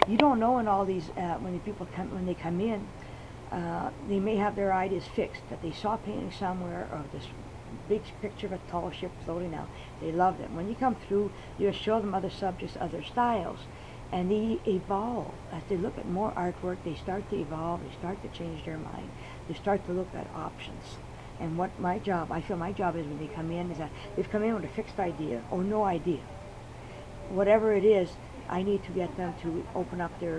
You don't know in all these, when the people come, when they come in, they may have their ideas fixed, that they saw painting somewhere of this big picture of a tall ship floating out. They love them. When you come through, you show them other subjects, other styles, and they evolve. As they look at more artwork, they start to evolve, they start to change their mind, they start to look at options. And what my job, I feel my job is when they come in, is that they've come in with a fixed idea or no idea. Whatever it is, I need to get them to open up the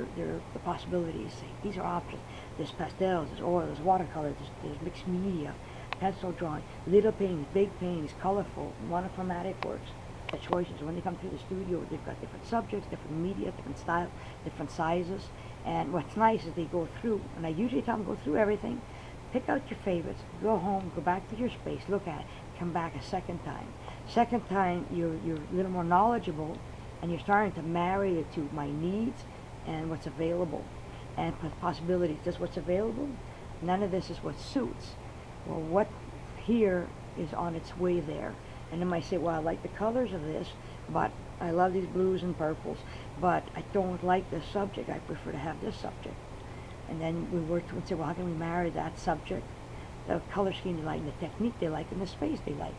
possibilities. Say, these are options. There's pastels, there's oil, there's watercolor, there's mixed media, pencil drawing, little paintings, big paintings, colorful, monochromatic works. The choices. When they come through the studio, they've got different subjects, different media, different styles, different sizes. And what's nice is they go through, and I usually tell them go through everything, pick out your favorites, go home, go back to your space, look at it, come back a second time. Second time, you're a little more knowledgeable, and you're starting to marry it to my needs and what's available and possibilities. Just what's available. None of this is what suits. Well, what here is on its way there. And then I say, well, I like the colors of this, but I love these blues and purples, but I don't like this subject. I prefer to have this subject. And then we work and say, well, how can we marry that subject, the color scheme they like, the technique they like, and the space they like.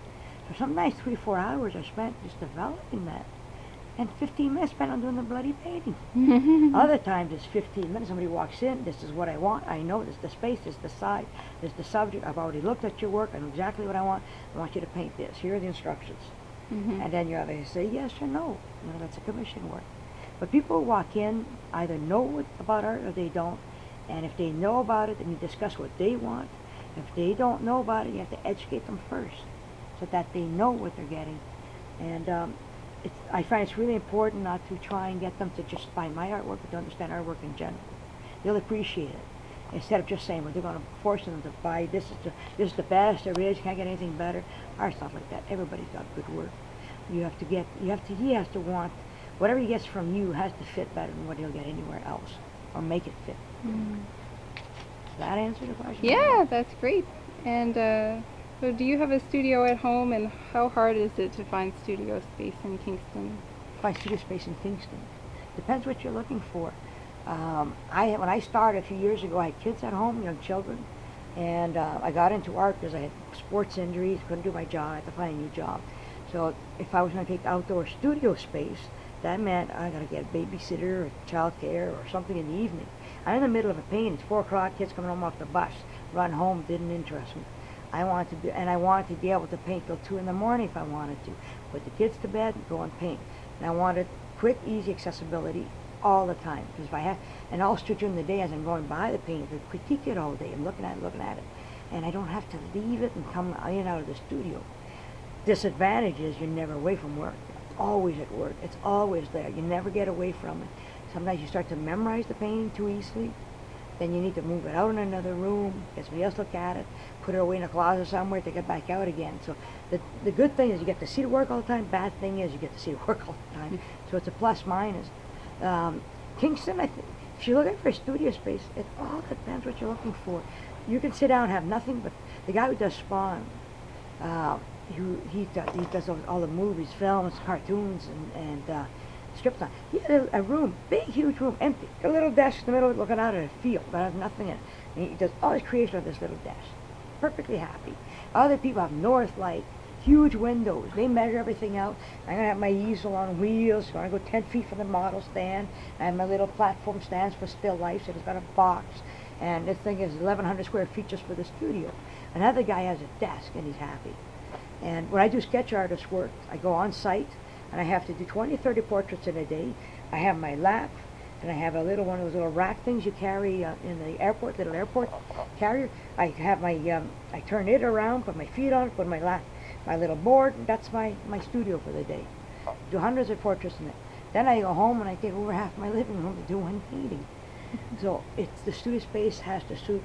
So sometimes 3-4 hours are spent just developing that. And 15 minutes spent on doing the bloody painting. Other times it's 15 minutes. Somebody walks in, this is what I want. I know this is the space, this is the size, this is the subject. I've already looked at your work. I know exactly what I want. I want you to paint this. Here are the instructions. And then you either say yes or no. You know, that's a commission work. But people who walk in either know about art or they don't. And if they know about it, then you discuss what they want. If they don't know about it, you have to educate them first so that they know what they're getting. And I find it's really important not to try and get them to just buy my artwork, but to understand artwork in general. They'll appreciate it. Instead of just saying, well, they're going to force them to buy, this is the best there is, you can't get anything better. Art's not like that. Everybody's got good work. He has to want, whatever he gets from you has to fit better than what he'll get anywhere else, or make it fit. Does that answer the question? Yeah, that's great. And so do you have a studio at home, and how hard is it to find studio space in Kingston? Find studio space in Kingston. Depends what you're looking for. When I started a few years ago, I had kids at home, young children, and I got into art because I had sports injuries, couldn't do my job, I had to find a new job. So if I was going to take outdoor studio space, that meant I got to get a babysitter or child care or something in the evening. I'm in the middle of a painting, it's 4 o'clock, kids coming home off the bus, run home, didn't interest me. I wanted to be able to paint till 2 in the morning if I wanted to. Put the kids to bed and go and paint. And I wanted quick, easy accessibility all the time. Because if I had, and also during the day as I'm going by the painting, I critique it all day and looking at it. And I don't have to leave it and come in and out of the studio. Disadvantage is you're never away from work. It's always at work. It's always there. You never get away from it. Sometimes you start to memorize the painting too easily. Then you need to move it out in another room, get somebody else look at it, put it away in a closet somewhere, take it back out again. So the good thing is you get to see the work all the time. Bad thing is you get to see the work all the time. So it's a plus minus. Kingston, if you're looking for a studio space, it all depends what you're looking for. You can sit down and have nothing, but the guy who does Spawn, he does all the movies, films, cartoons, and strips on. He had a room, big, huge room, empty. A little desk in the middle looking out at a field that has nothing in it. And he does all his creation on this little desk. Perfectly happy. Other people have north light, huge windows. They measure everything out. I'm going to have my easel on wheels. I'm going to go 10 feet from the model stand. I have my little platform stands for still life, so it's got a box. And this thing is 1,100 square feet just for the studio. Another guy has a desk, and he's happy. And when I do sketch artist work, I go on site, and I have to do 20, 30 portraits in a day. I have my lap, and I have a little one of those little rack things you carry in the airport, little airport carrier. I have my, I turn it around, put my feet on it, put my lap, my little board, and that's my studio for the day. Do hundreds of portraits in it. Then I go home and I take over half my living room to do one painting. So it's the studio space has to suit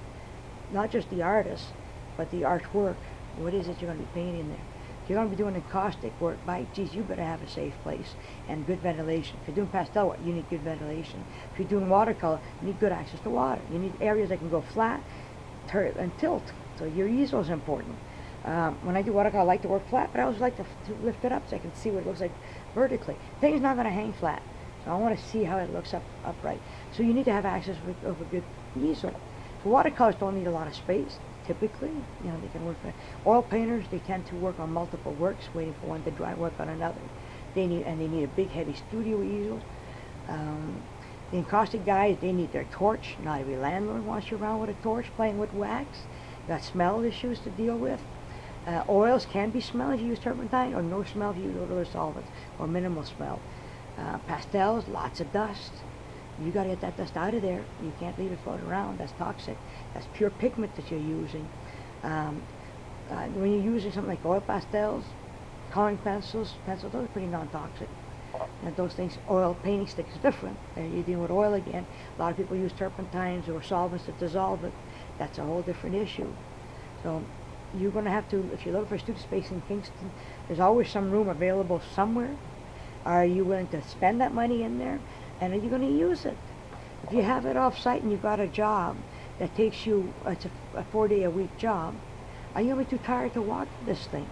not just the artist, but the artwork. What is it you're going to be painting there? If you're going to be doing encaustic work, geez, you better have a safe place and good ventilation. If you're doing pastel work, you need good ventilation. If you're doing watercolor, you need good access to water. You need areas that can go flat, turn, and tilt. So your easel is important. When I do watercolor, I like to work flat, but I always like to lift it up so I can see what it looks like vertically. Things not going to hang flat. So I want to see how it looks upright. So you need to have access of a good easel. So watercolors don't need a lot of space. Typically, they can work. Oil painters, they tend to work on multiple works, waiting for one to dry, work on another. They need a big, heavy studio easel. The encaustic guys, they need their torch. Not every landlord wants you around with a torch playing with wax. You got smell issues to deal with. Oils can be smell if you use turpentine, or no smell if you use other solvents, or minimal smell. Pastels, lots of dust. You got to get that dust out of there. You can't leave it floating around. That's toxic. That's pure pigment that you're using. When you're using something like oil pastels, coloring pencils, those are pretty non-toxic. And those things, oil painting sticks is different. You're dealing with oil again. A lot of people use turpentines or solvents that dissolve it. That's a whole different issue. So you're going to have to, if you're looking for studio space in Kingston, there's always some room available somewhere. Are you willing to spend that money in there? And are you going to use it? If you have it off-site and you've got a job that takes you, it's a 4-day-a-week job, are you going to be too tired to walk this thing?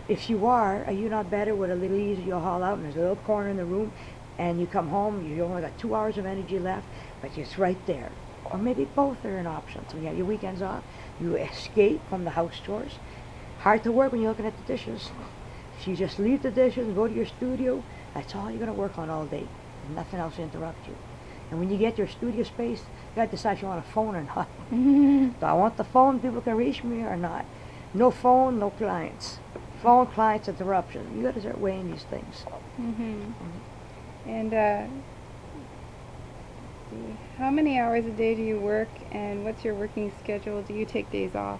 If you are you not better with a little easel you'll haul out, and there's a little corner in the room, and you come home, you only got 2 hours of energy left, but it's right there. Or maybe both are an option. So you have your weekends off, you escape from the house chores. Hard to work when you're looking at the dishes. If you just leave the dishes and go to your studio, that's all you're going to work on all day. There's nothing else to interrupt you. And when you get your studio space, you got to decide if you want a phone or not. Do I want the phone, people can reach me, or not? No phone, no clients. Phone, clients, interruption. You got to start weighing these things. And how many hours a day do you work, and what's your working schedule? Do you take days off?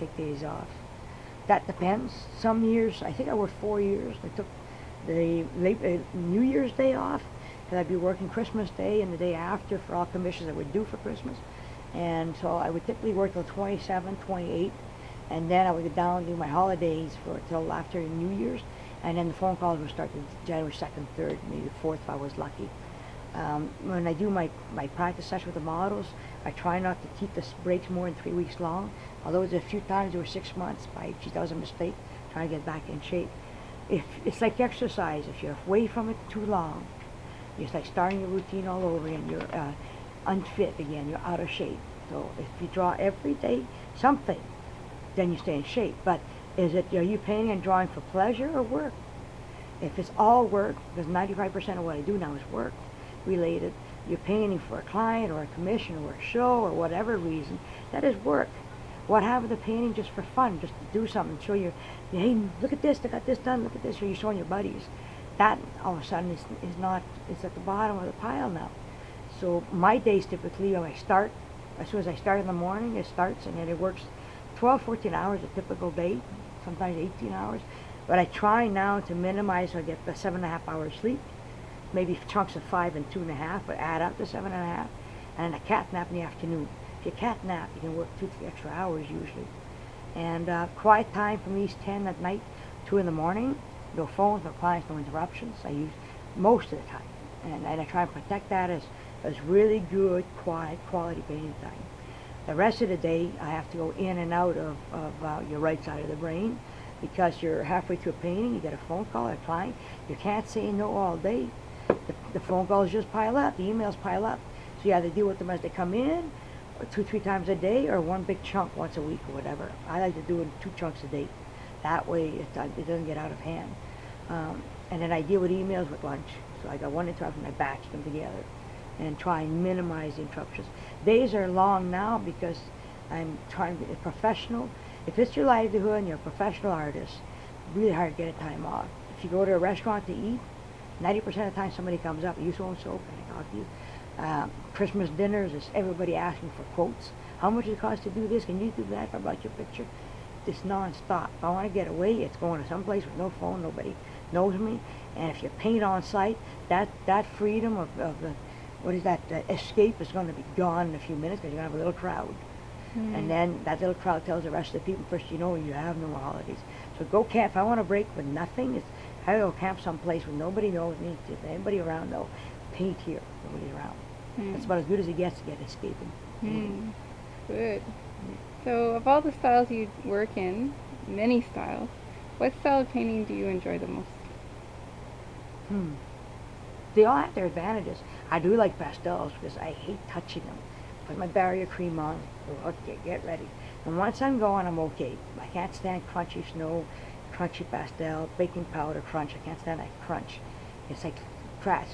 Take days off. That depends. Some years, I think I worked 4 years. I took the New Year's Day off, because I'd be working Christmas Day and the day after for all commissions I would do for Christmas. And so I would typically work till 27, 28, and then I would go down and do my holidays till after New Year's, and then the phone calls would start January 2nd, 3rd, maybe 4th if I was lucky. When I do my practice session with the models, I try not to keep the breaks more than 3 weeks long, although there's a few times there were 6 months. She does a mistake, trying to get back in shape. It's like exercise. If you're away from it too long, it's like starting your routine all over again. You're unfit again. You're out of shape. So if you draw every day something, then you stay in shape. But are you painting and drawing for pleasure or work? If it's all work, because 95% of what I do now is work related, you're painting for a client or a commission or a show or whatever reason, that is work. What happened to painting just for fun, just to do something, show your, hey, look at this, I got this done, look at this, or you're showing your buddies. That all of a sudden is at the bottom of the pile now. So my days typically, when I start, as soon as I start in the morning, it starts, and then it works 12, 14 hours a typical day, sometimes 18 hours. But I try now to minimize, so I get the 7.5 hours sleep, maybe chunks of 5 and 2.5, but add up to 7.5, and then a cat nap in the afternoon. If you cat nap, you can work 2-3 extra hours usually. And quiet time for me is 10 at night, 2 in the morning. No phones, no clients, no interruptions. I use most of the time, and I try and protect that as really good, quiet, quality painting time. The rest of the day, I have to go in and out of your right side of the brain, because you're halfway through a painting, you get a phone call or a client, you can't say no all day. The phone calls just pile up, the emails pile up. So you either deal with them as they come in, or 2-3 times a day, or one big chunk once a week or whatever. I like to do it in 2 chunks a day. That way it doesn't get out of hand. And then I deal with emails with lunch. So I got one interruption, I batch them together and try and minimize the interruptions. Days are long now because I'm trying to be a professional. If it's your livelihood and you're a professional artist, really hard to get a time off. If you go to a restaurant to eat, 90% of the time somebody comes up, are you so-and-so, can I talk to you? Christmas dinners is everybody asking for quotes. How much does it cost to do this? Can you do that? If I brought your picture? It's non-stop. If I want to get away, it's going to some place with no phone, nobody knows me. And if you paint on site, that freedom of the escape is going to be gone in a few minutes, because you're going to have a little crowd. And then that little crowd tells the rest of the people, first you know you have no more holidays. So go camp. If I want to break with nothing, I go camp someplace where nobody knows me, if anybody around know, paint here, nobody's around. That's about as good as it gets to get escaping. Good. So of all the styles you work in, many styles, what style of painting do you enjoy the most? they all have their advantages. I do like pastels because I hate touching them. Put my barrier cream on. Okay, get ready. And once I'm going, I'm okay. I can't stand crunchy snow, crunchy pastel, baking powder crunch. I can't stand that crunch. It's like trash.